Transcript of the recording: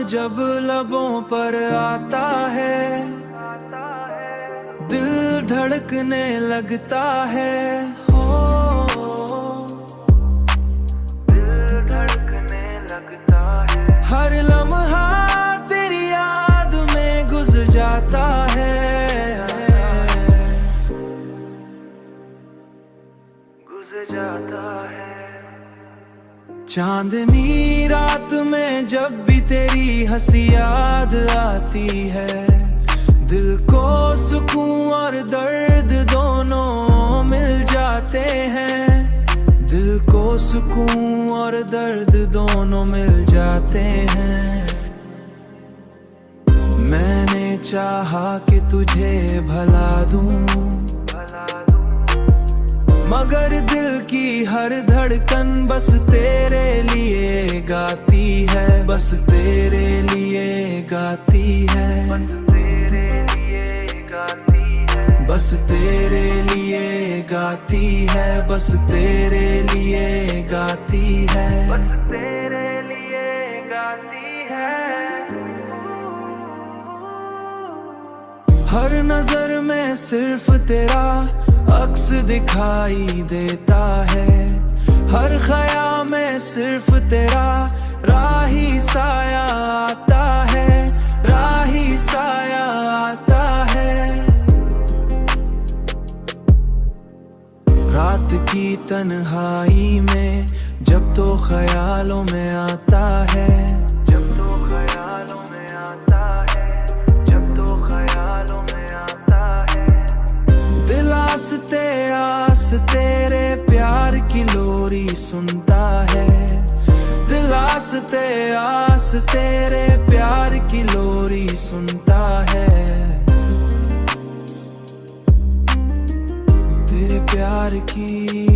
जब लबों पर आता है, दिल धड़कने लगता है। हो दिल धड़कने लगता है। हर लम्हा तेरी याद में गुजर जाता है, गुजर जाता है। चांदनी रात में जब भी तेरी हंसी याद आती है, दिल को सुकून और दर्द दोनों मिल जाते हैं। दिल को सुकून और दर्द दोनों मिल जाते हैं। मैंने चाहा कि तुझे भला दूं, मगर दिल की हर धड़कन बस तेरे लिए गाती है, बस तेरे लिए गाती है, बस तेरे लिए गाती है, बस तेरे लिए गाती है, बस तेरे लिए गाती है, बस तेरे लिए गाती है। हर नजर में सिर्फ तेरा अक्स दिखाई देता है, हर ख्याल में सिर्फ तेरा राही साया आता है, राही साया आता है। रात की तन्हाई में जब तो ख्यालों में आता है, जब तो ख्यालों में आता है, जब तो ख्यालों में आता है। दिल आस्ते आस्ते तेरे प्यार की लोरी सुनता है, दिल आस्ते आस्ते तेरे प्यार की लोरी सुनता है। तेरे प्यार की